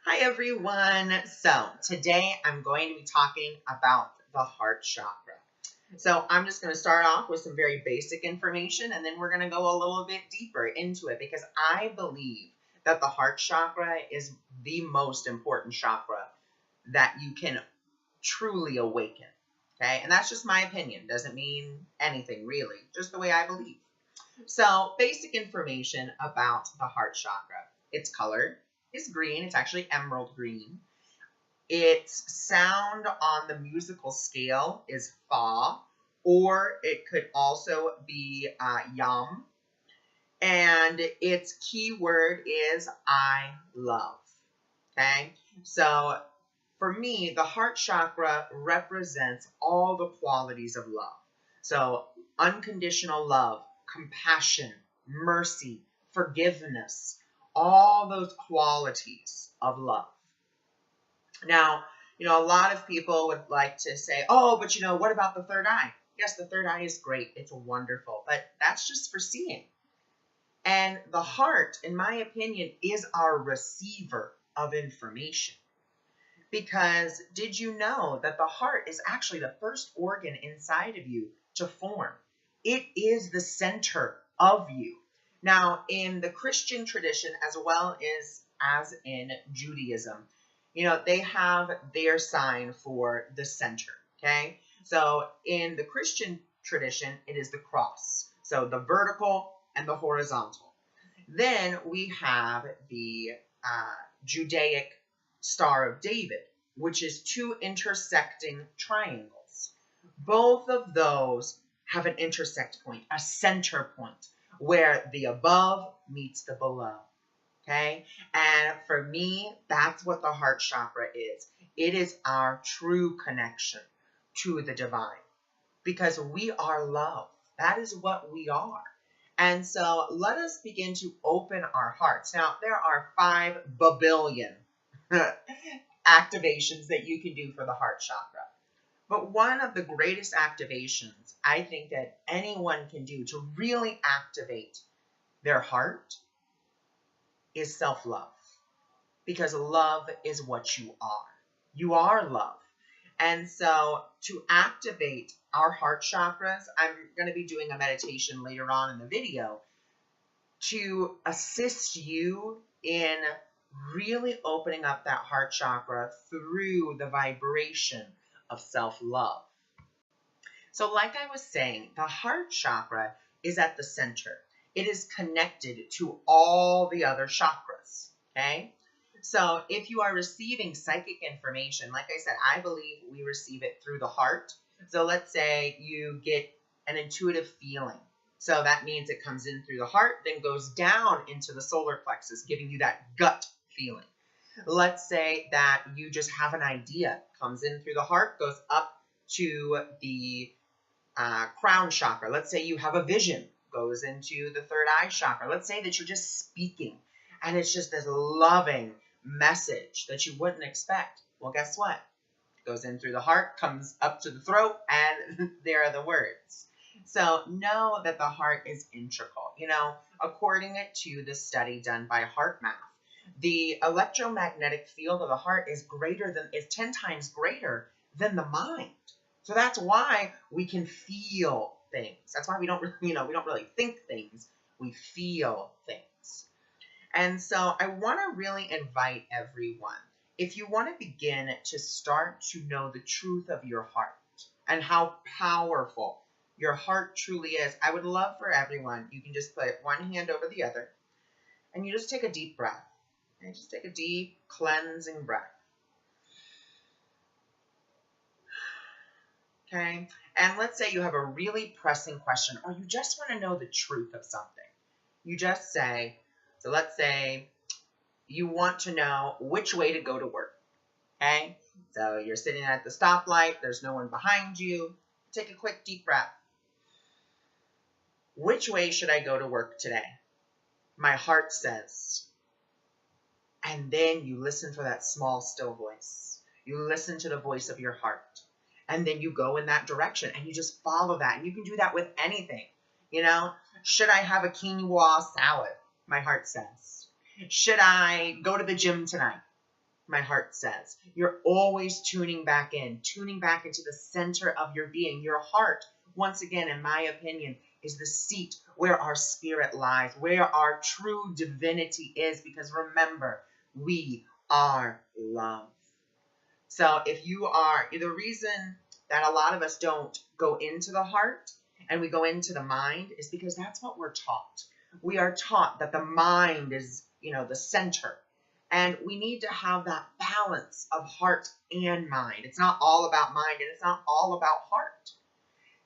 Hi everyone. So today I'm going to be talking about the heart chakra. So I'm just going to start off with some very basic information and then we're going to go a little bit deeper into it because I believe that the heart chakra is the most important chakra that you can truly awaken. Okay, and that's just my opinion. Doesn't mean anything really, just the way I believe. So basic information about the heart chakra. Its color is green. It's actually emerald green. Its sound on the musical scale is fa, or it could also be yum. And its keyword is I love. Okay, so for me, the heart chakra represents all the qualities of love. So unconditional love, compassion, mercy, forgiveness, all those qualities of love. Now, a lot of people would like to say, oh, but what about the third eye? Yes, the third eye is great. It's wonderful, but that's just for seeing. And the heart, in my opinion, is our receiver of information. Because did you know that the heart is actually the first organ inside of you to form? It is the center of you. Now, in the Christian tradition, as well as in Judaism, they have their sign for the center, okay? So in the Christian tradition, it is the cross. So the vertical and the horizontal. Then we have the Judaic Star of David, which is two intersecting triangles. Both of those have an intersect point, a center point, where the above meets the below. Okay? And for me, that's what the heart chakra is. It is our true connection to the divine because we are love. That is what we are. And so let us begin to open our hearts. Now, there are 5 billion activations that you can do for the heart chakra. But one of the greatest activations I think that anyone can do to really activate their heart is self-love. Because love is what you are. You are love. And so to activate our heart chakras, I'm going to be doing a meditation later on in the video to assist you in really opening up that heart chakra through the vibration of self-love. So like I was saying, the heart chakra is at the center. It is connected to all the other chakras, okay? So if you are receiving psychic information, like I said, I believe we receive it through the heart. So let's say you get an intuitive feeling. So that means it comes in through the heart, then goes down into the solar plexus, giving you that gut feeling. Let's say that you just have an idea, comes in through the heart, goes up to the crown chakra. Let's say you have a vision, goes into the third eye chakra. Let's say that you're just speaking and it's just this loving message that you wouldn't expect. Well, guess what? It goes in through the heart, comes up to the throat, and there are the words. So know that the heart is integral. According to the study done by HeartMath, the electromagnetic field of the heart is 10 times greater than the mind. So that's why we can feel things. That's why we don't really think things. We feel things. And so I want to really invite everyone, if you want to begin to start to know the truth of your heart and how powerful your heart truly is, I would love for everyone, you can just put one hand over the other and you just take a deep breath. And just take a deep cleansing breath. Okay, and let's say you have a really pressing question or you just want to know the truth of something. You just say, so let's say you want to know which way to go to work. Okay, so you're sitting at the stoplight, there's no one behind you. Take a quick deep breath. Which way should I go to work today? My heart says. And then you listen for that small, still voice. You listen to the voice of your heart. And then you go in that direction and you just follow that. And you can do that with anything. Should I have a quinoa salad? My heart says. Should I go to the gym tonight? my heart says. You're always tuning back in, tuning back into the center of your being. Your heart, once again, in my opinion, is the seat where our spirit lies, where our true divinity is, because remember, we are love. So if you are, the reason that a lot of us don't go into the heart and we go into the mind is because that's what we're taught. We are taught that the mind is, the center. And we need to have that balance of heart and mind. It's not all about mind and it's not all about heart.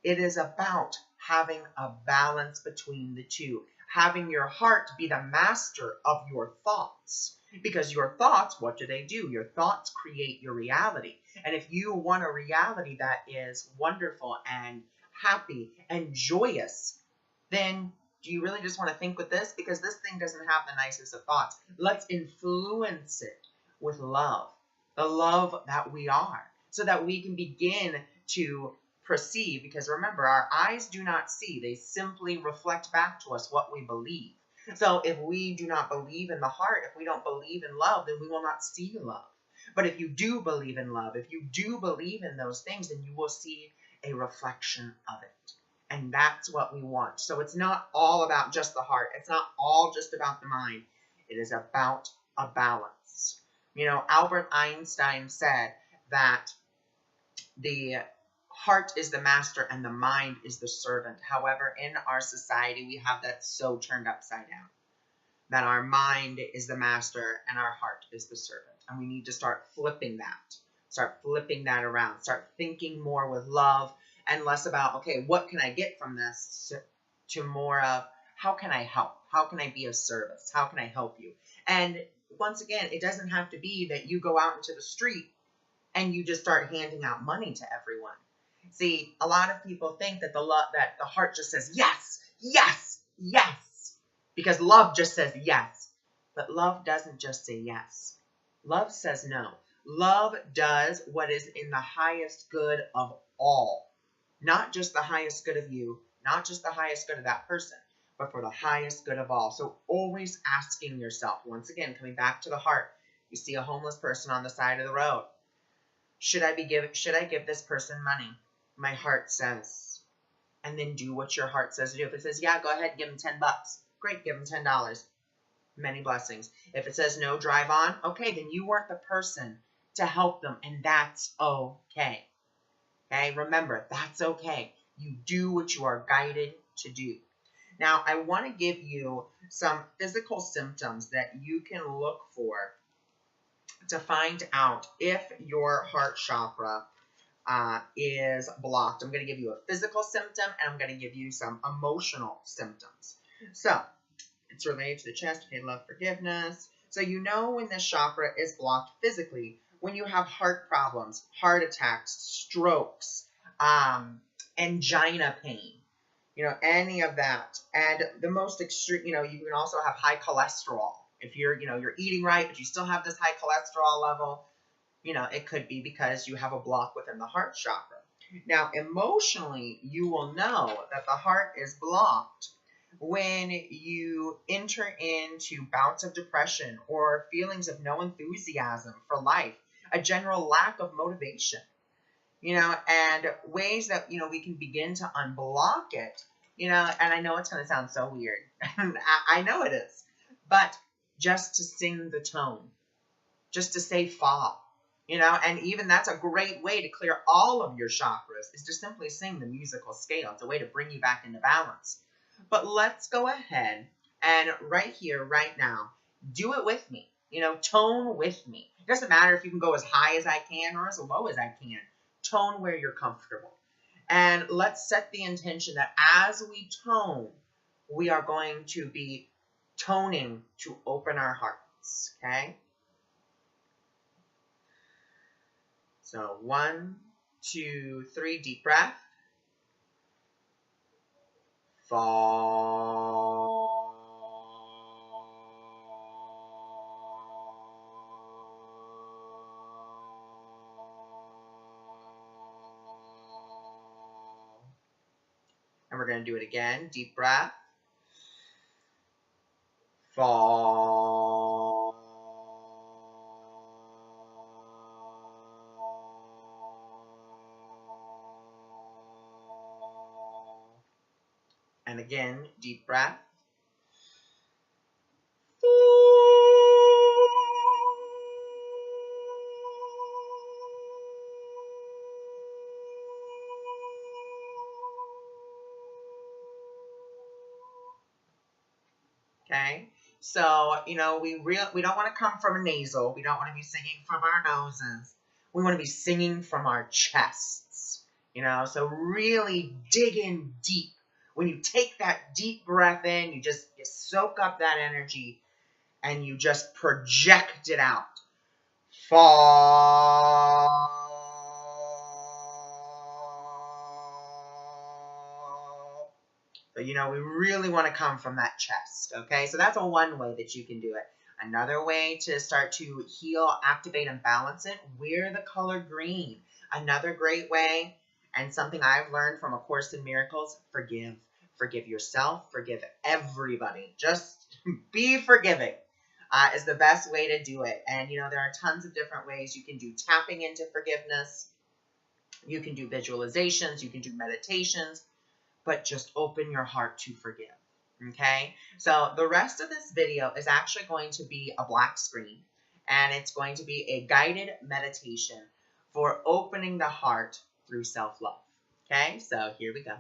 It is about having a balance between the two. Having your heart be the master of your thoughts. Because your thoughts, what do? Your thoughts create your reality. And if you want a reality that is wonderful and happy and joyous, then do you really just want to think with this? Because this thing doesn't have the nicest of thoughts. Let's influence it with love. The love that we are. So that we can begin to perceive. Because remember, our eyes do not see. They simply reflect back to us what we believe. So if we do not believe in the heart, if we don't believe in love, then we will not see love. But if you do believe in love, if you do believe in those things, then you will see a reflection of it. And that's what we want. So it's not all about just the heart. It's not all just about the mind. It is about a balance. Albert Einstein said that the heart is the master and the mind is the servant. However, in our society, we have that so turned upside down. That our mind is the master and our heart is the servant. And we need to start flipping that. Start flipping that around. Start thinking more with love and less about, okay, what can I get from this? To more of, how can I help? How can I be of service? How can I help you? And once again, it doesn't have to be that you go out into the street and you just start handing out money to everyone. See, a lot of people think that the heart just says yes, yes, yes, because love just says yes. But love doesn't just say yes. Love says no. Love does what is in the highest good of all. Not just the highest good of you, not just the highest good of that person, but for the highest good of all. So always asking yourself, once again, coming back to the heart, you see a homeless person on the side of the road. Should I give this person money? My heart says. And then do what your heart says to do. If it says, yeah, go ahead and give them $10. Great, give them $10. Many blessings. If it says no, drive on. Okay, then you weren't the person to help them, and that's okay. Okay, remember, that's okay. You do what you are guided to do. Now, I want to give you some physical symptoms that you can look for to find out if your heart chakra is blocked. I'm going to give you a physical symptom, and I'm going to give you some emotional symptoms. So, it's related to the chest, okay, love, forgiveness. So when this chakra is blocked physically, when you have heart problems, heart attacks, strokes, angina pain, any of that. And the most extreme, you can also have high cholesterol. If you're eating right, but you still have this high cholesterol level, it could be because you have a block within the heart chakra. Now, emotionally, you will know that the heart is blocked when you enter into bouts of depression or feelings of no enthusiasm for life, a general lack of motivation, and ways that, we can begin to unblock it, and I know it's going to sound so weird. I know it is, but just to sing the tone, just to say fa, and even that's a great way to clear all of your chakras is to simply sing the musical scale. It's a way to bring you back into balance. But let's go ahead and right here, right now, do it with me. Tone with me. It doesn't matter if you can go as high as I can or as low as I can. Tone where you're comfortable. And let's set the intention that as we tone, we are going to be toning to open our hearts. Okay? So 1, 2, 3, deep breath. Fall. And we're going to do it again. Deep breath. Fall. And again, deep breath. Okay, so we don't want to come from a nasal. We don't want to be singing from our noses. We want to be singing from our chests. So really dig in deep. When you take that deep breath in, you soak up that energy and you just project it out. Fall. So, we really want to come from that chest, okay? So that's one way that you can do it. Another way to start to heal, activate, and balance it, wear the color green. Another great way, and something I've learned from A Course in Miracles, forgive. Forgive yourself, forgive everybody. Just be forgiving is the best way to do it. And, there are tons of different ways. You can do tapping into forgiveness. You can do visualizations. You can do meditations. But just open your heart to forgive, okay? So the rest of this video is actually going to be a black screen, and it's going to be a guided meditation for opening the heart through self-love, okay? So here we go.